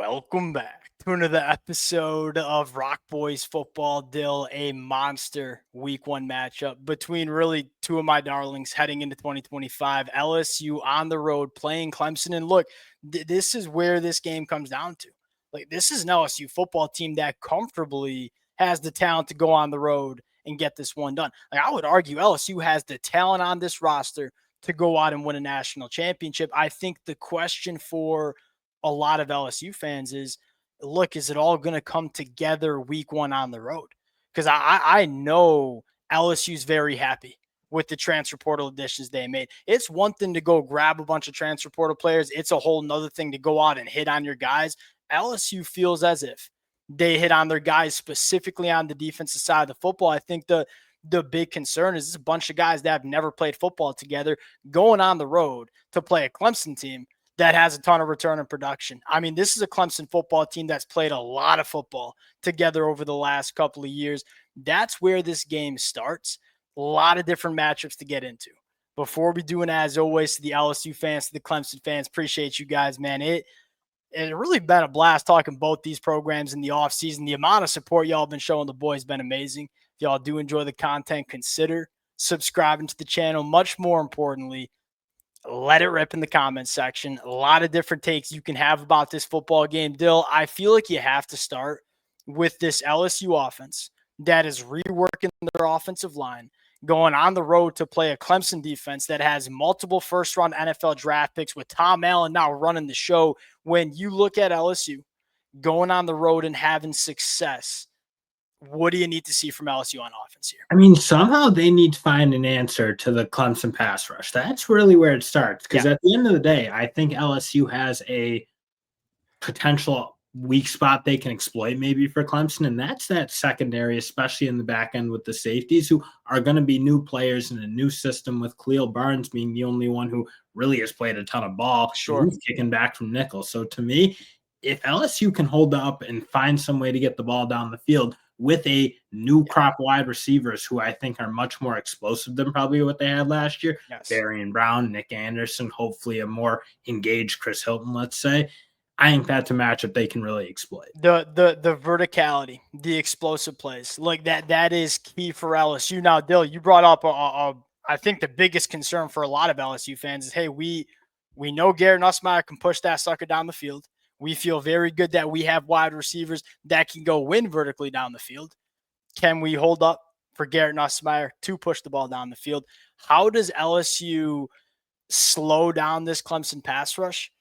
Welcome back to another episode of Rock Boys Football Dill, a monster week one matchup between really two of my darlings heading into 2025. LSU on the road playing Clemson. And look, this is where this game comes down to. Like, this is an LSU football team that comfortably has the talent to go on the road and get this one done. Like, I would argue LSU has the talent on this roster to go out and win a national championship. I think the question for a lot of LSU fans is, look, is it all going to come together week one on the road? Because I know LSU's very happy with the transfer portal additions they made. It's one thing to go grab a bunch of transfer portal players. It's a whole nother thing to go out and hit on your guys. LSU feels as if they hit on their guys specifically on the defensive side of the football. I think the big concern is this a bunch of guys that have never played football together going on the road to play a Clemson team that has a ton of return and production. I mean, this is a Clemson football team that's played a lot of football together over the last couple of years. That's where this game starts. A lot of different matchups to get into. Before we do, and as always, to the LSU fans, to the Clemson fans, appreciate you guys, man. It really been a blast talking both these programs in the offseason. The amount of support y'all been showing the boys has been amazing. If y'all do enjoy the content, consider subscribing to the channel. Much more importantly, let it rip in the comments section. A lot of different takes you can have about this football game. Dill, I feel like you have to start with this LSU offense that is reworking their offensive line, going on the road to play a Clemson defense that has multiple first-round NFL draft picks with Tom Allen now running the show. When you look at LSU going on the road and having success, what do you need to see from LSU on offense here? I mean, somehow they need to find an answer to the Clemson pass rush. That's really where it starts. Because at the end of the day, I think LSU has a potential weak spot they can exploit maybe for Clemson, and that's that secondary, especially in the back end with the safeties, who are going to be new players in a new system, with Cleo Barnes being the only one who really has played a ton of ball. Sure. He's kicking back from nickel. So to me, if LSU can hold up and find some way to get the ball down the field with a new crop wide receivers who I think are much more explosive than probably what they had last year, Barry and Brown, Nick Anderson, hopefully a more engaged Chris Hilton, let's say, I think that's a matchup they can really exploit. The verticality, the explosive plays, like that is key for LSU. Now, Dill, you brought up I think the biggest concern for a lot of LSU fans is, hey, we know Garrett Nussmeirer can push that sucker down the field. We feel very good that we have wide receivers that can go win vertically down the field. Can we hold up for Garrett Nussmeirer to push the ball down the field? How does LSU slow down this Clemson pass rush?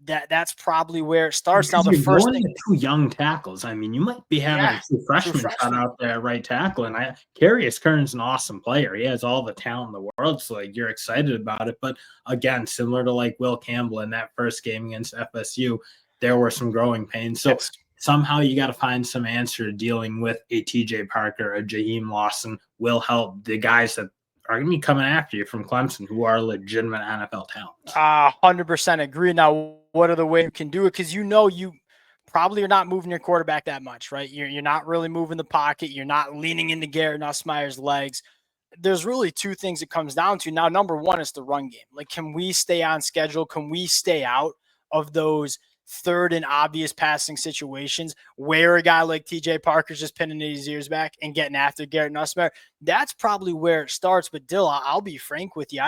That's probably where it starts. Now, the first thing, two young tackles. I mean, you might be having two freshmen cut out there at right tackle, and Carius Kern's an awesome player. He has all the talent in the world, so like you're excited about it. But again, similar to like Will Campbell in that first game against FSU, there were some growing pains. So somehow you got to find some answer to dealing with a TJ Parker, a Jaheim Lawson will help the guys that are going to be coming after you from Clemson, who are legitimate NFL talents. 100% agree. Now, what are the ways you can do it? Because you probably are not moving your quarterback that much, right? You're not really moving the pocket. You're not leaning into Garrett Nussmeier's legs. There's really two things it comes down to. Now, number one is the run game. Like, can we stay on schedule? Can we stay out of those third and obvious passing situations where a guy like TJ Parker's just pinning his ears back and getting after Garrett Nussmeirer? That's probably where it starts. But Dill, I'll be frank with you.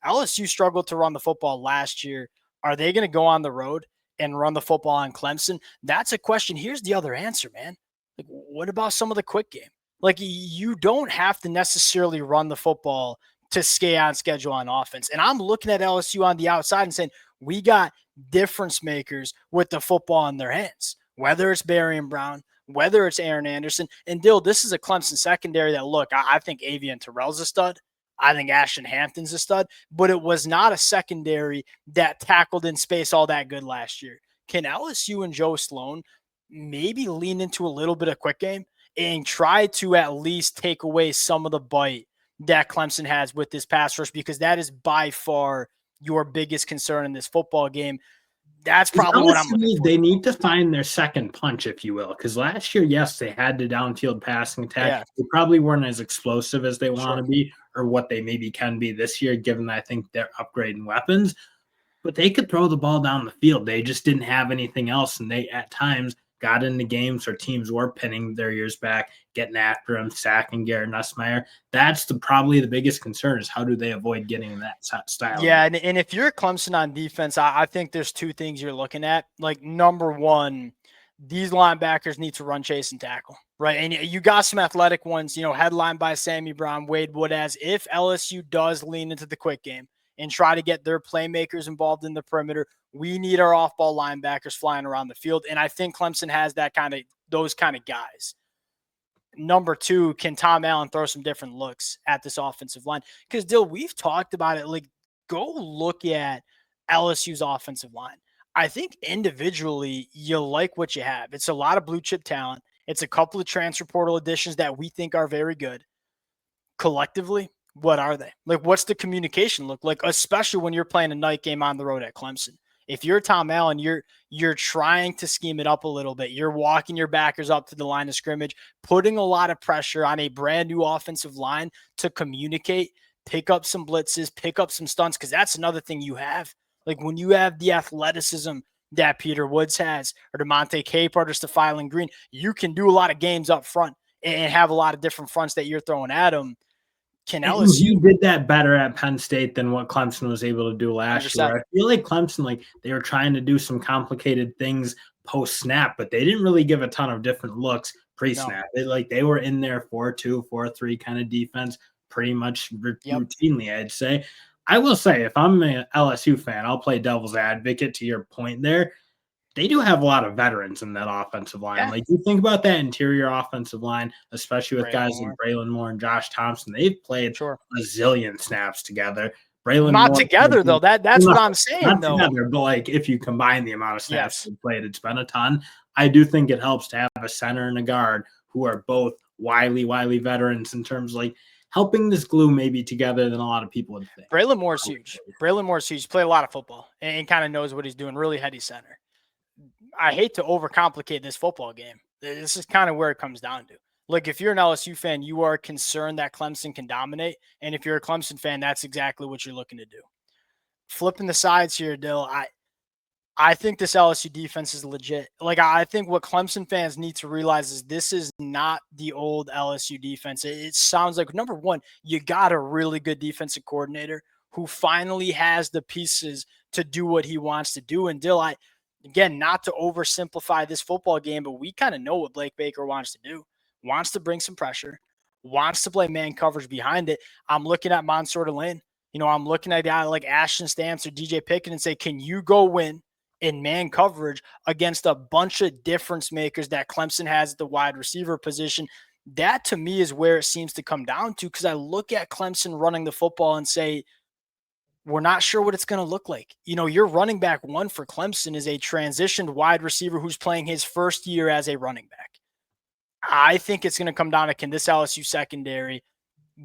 LSU struggled to run the football last year. Are they going to go on the road and run the football on Clemson? That's a question. Here's the other answer, man. Like, what about some of the quick game? Like, you don't have to necessarily run the football to stay on schedule on offense. And I'm looking at LSU on the outside and saying, we got difference makers with the football in their hands, whether it's Barry and Brown, whether it's Aaron Anderson. And Dill, this is a Clemson secondary that, look, I think Avian Terrell's a stud. I think Ashton Hampton's a stud, but it was not a secondary that tackled in space all that good last year. Can LSU and Joe Sloan maybe lean into a little bit of quick game and try to at least take away some of the bite that Clemson has with this pass rush? Because that is by far your biggest concern in this football game. That's probably what I'm looking for. They need to find their second punch, if you will, because last year, yes, they had the downfield passing attack. Yeah. They probably weren't as explosive as they want to be, or what they maybe can be this year, given that I think they're upgrading weapons. But they could throw the ball down the field. They just didn't have anything else, and they at times got into games where teams were pinning their ears back, getting after him, sacking Garrett Nussmeirer. That's probably the biggest concern is how do they avoid getting that style. Yeah, and if you're Clemson on defense, I think there's two things you're looking at. Like, number one, these linebackers need to run, chase, and tackle, right? And you got some athletic ones, headlined by Sammy Brown, Wade Wood. As if LSU does lean into the quick game and try to get their playmakers involved in the perimeter, we need our off-ball linebackers flying around the field. And I think Clemson has those kind of guys. Number two, can Tom Allen throw some different looks at this offensive line? Because, Dill, we've talked about it. Like, go look at LSU's offensive line. I think individually, you like what you have. It's a lot of blue chip talent. It's a couple of transfer portal additions that we think are very good. Collectively, what are they? Like, what's the communication look like, especially when you're playing a night game on the road at Clemson? If you're Tom Allen, you're trying to scheme it up a little bit. You're walking your backers up to the line of scrimmage, putting a lot of pressure on a brand new offensive line to communicate, pick up some blitzes, pick up some stunts, because that's another thing you have. Like, when you have the athleticism that Peter Woods has, or DeMonte Capehart or Stephylin Green, you can do a lot of games up front and have a lot of different fronts that you're throwing at them. Can LSU you did that better at Penn State than what Clemson was able to do last 100%. year? I feel like Clemson, like they were trying to do some complicated things post snap, but they didn't really give a ton of different looks pre-snap. No. They were in their 4-2, 4-3 kind of defense pretty much routinely, I'd say. I will say, if I'm an LSU fan, I'll play devil's advocate to your point there. They do have a lot of veterans in that offensive line. Yeah. Like, you think about that interior offensive line, especially with guys like Braylon Moore and Josh Thompson. They've played a zillion snaps together. Braylon not Moore, together, though. That's what I'm saying, not though. Together, but, like, if you combine the amount of snaps they've played, it's been a ton. I do think it helps to have a center and a guard who are both wily veterans in terms of, like, helping this glue maybe together than a lot of people would think. Braylon Moore's huge. Braylon Moore's huge. Played a lot of football and kind of knows what he's doing. Really heady center. I hate to overcomplicate this football game. This is kind of where it comes down to. Like, if you're an LSU fan, you are concerned that Clemson can dominate. And if you're a Clemson fan, that's exactly what you're looking to do. Flipping the sides here, Dill, I think this LSU defense is legit. Like, I think what Clemson fans need to realize is this is not the old LSU defense. It sounds like, number one, you got a really good defensive coordinator who finally has the pieces to do what he wants to do. And Dill, again, not to oversimplify this football game, but we kind of know what Blake Baker wants to do. Wants to bring some pressure, wants to play man coverage behind it. I'm looking at Mansour Delane. I'm looking at a guy like Ashton Stamps or DJ Pickett and say, can you go win in man coverage against a bunch of difference makers that Clemson has at the wide receiver position? That, to me, is where it seems to come down to, because I look at Clemson running the football and say, we're not sure what it's going to look like. Your running back one for Clemson is a transitioned wide receiver who's playing his first year as a running back. I think it's going to come down to, can this LSU secondary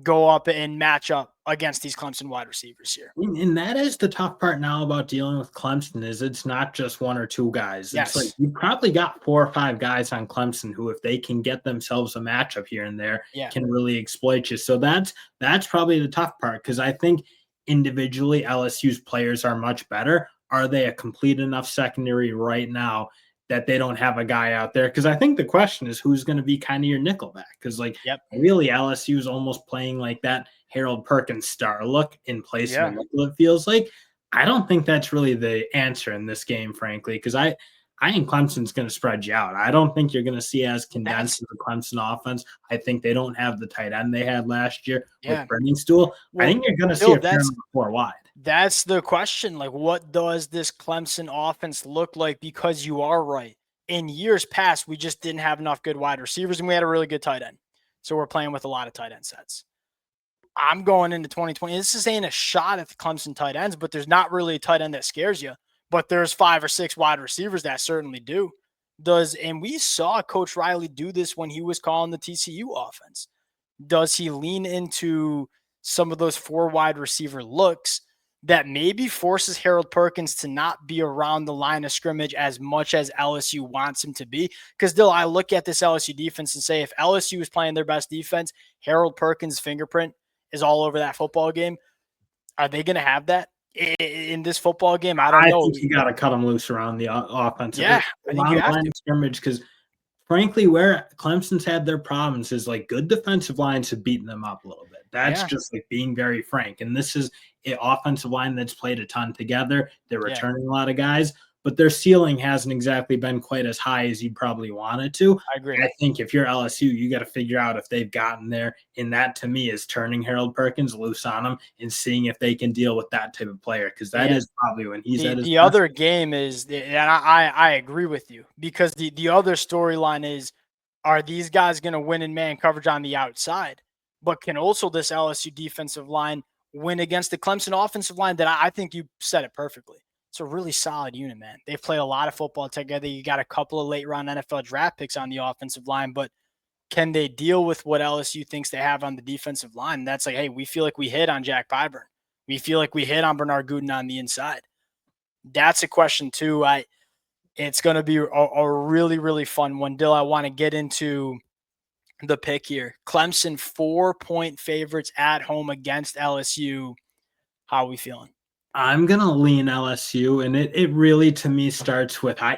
go up and match up against these Clemson wide receivers here? And that is the tough part now about dealing with Clemson, is it's not just one or two guys. Yes. It's like you probably got 4 or 5 guys on Clemson who, if they can get themselves a matchup here and there, can really exploit you. So that's probably the tough part, because I think individually LSU's players are much better. Are they a complete enough secondary right now that they don't have a guy out there? Because I think the question is, who's going to be kind of your nickelback? Because, like, really LSU is almost playing like that Harold Perkins star look in place of nickel, it feels like. I don't think that's really the answer in this game, frankly, because I think Clemson's going to spread you out. I don't think you're going to see as condensed as the Clemson offense. I think they don't have the tight end they had last year with Brendan Stool. I think you're going to see a pair of 4 wide. That's the question. Like, what does this Clemson offense look like? Because you are right. In years past, we just didn't have enough good wide receivers, and we had a really good tight end. So we're playing with a lot of tight end sets. I'm going into 2020. This ain't a shot at the Clemson tight ends, but there's not really a tight end that scares you. But there's 5 or 6 wide receivers that certainly do. And we saw Coach Riley do this when he was calling the TCU offense. Does he lean into some of those 4 wide receiver looks that maybe forces Harold Perkins to not be around the line of scrimmage as much as LSU wants him to be? Because, Dill, I look at this LSU defense and say, if LSU is playing their best defense, Harold Perkins' fingerprint is all over that football game. Are they going to have that? in this football game. I don't I know. think you got to cut them loose around the offensive Yeah, I think you have line to. of scrimmage because, frankly, where Clemson's had their problems is like good defensive lines have beaten them up a little bit. That's Yeah, just like being very frank. And this is an offensive line that's played a ton together. They're yeah, returning a lot of guys, but their ceiling hasn't exactly been quite as high as you probably wanted to. I agree. I think if you're LSU, you got to figure out if they've gotten there. And that to me is turning Harold Perkins loose on him and seeing if they can deal with that type of player because that Yeah. is probably when he's at his The best. other game is, and I agree with you, because the other storyline is, are these guys going to win in man coverage on the outside? But can also this LSU defensive line win against the Clemson offensive line that I think you said it perfectly? It's a really solid unit, man. They've played a lot of football together. You got a couple of late round NFL draft picks on the offensive line, but can they deal with what LSU thinks they have on the defensive line? And that's like, hey, we feel like we hit on Jack Pyburn. We feel like we hit on Bernard Gooden on the inside. That's a question too. It's going to be a really, really fun one. Dill, I want to get into the pick here. Clemson 4-point favorites at home against LSU. How are we feeling? I'm gonna lean LSU, and it really to me starts with I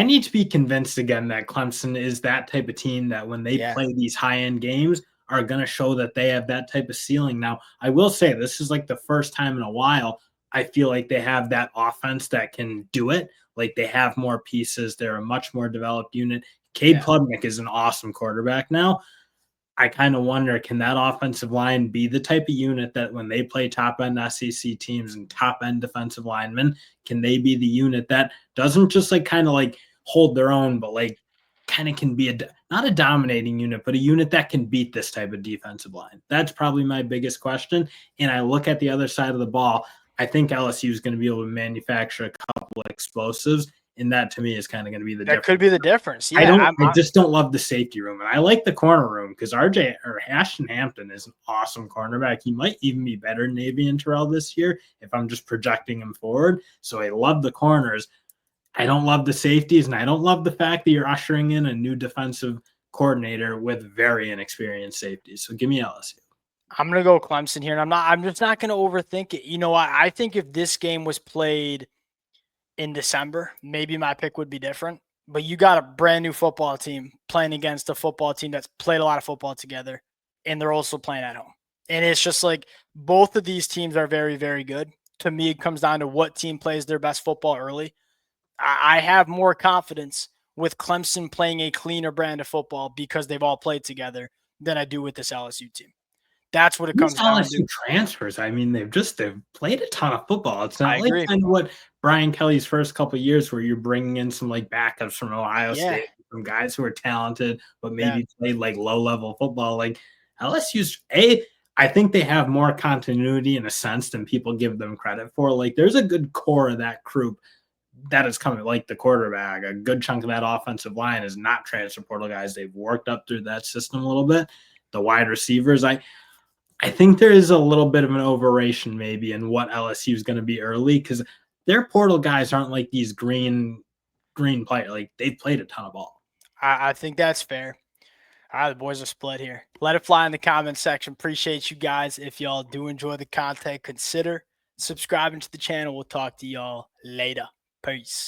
need to be convinced again that Clemson is that type of team that when they play these high end games are gonna show that they have that type of ceiling. Now, I will say this is like the first time in a while I feel like they have that offense that can do it. Like they have more pieces. They're a much more developed unit. Cade Klubnik is an awesome quarterback now. I kind of wonder, can that offensive line be the type of unit that when they play top end SEC teams and top end defensive linemen, can they be the unit that doesn't just like kind of like hold their own, but like kind of can be not a dominating unit, but a unit that can beat this type of defensive line? That's probably my biggest question. And I look at the other side of the ball. I think LSU is going to be able to manufacture a couple of explosives. And that to me is kind of going to be the difference. That could be the difference. Yeah, I just don't love the safety room, and I like the corner room because RJ or Ashton Hampton is an awesome cornerback. He might even be better than Navian Terrell this year if I'm just projecting him forward. So I love the corners. I don't love the safeties, and I don't love the fact that you're ushering in a new defensive coordinator with very inexperienced safeties. So give me LSU. I'm gonna go Clemson here, and I'm just not gonna overthink it. You know, I think if this game was played in December, maybe my pick would be different. But you got a brand new football team playing against a football team that's played a lot of football together, and they're also playing at home. And it's just like both of these teams are very, very good. To me, it comes down to what team plays their best football early. I have more confidence with Clemson playing a cleaner brand of football because they've all played together than I do with this LSU team. That's what it comes down to. LSU transfers. I mean, they've played a ton of football. It's not I like agree. kind of what Brian Kelly's first couple of years where you're bringing in some like backups from Ohio State, some guys who are talented, but maybe played like low level football. Like LSU's I think they have more continuity in a sense than people give them credit for. Like there's a good core of that group that is coming, like the quarterback. A good chunk of that offensive line is not transfer portal guys. They've worked up through that system a little bit. The wide receivers, I think there is a little bit of an overration maybe in what LSU is going to be early because their portal guys aren't like these green players. Like they've played a ton of ball. I think that's fair. All right, the boys are split here. Let it fly in the comments section. Appreciate you guys. If y'all do enjoy the content, consider subscribing to the channel. We'll talk to y'all later. Peace.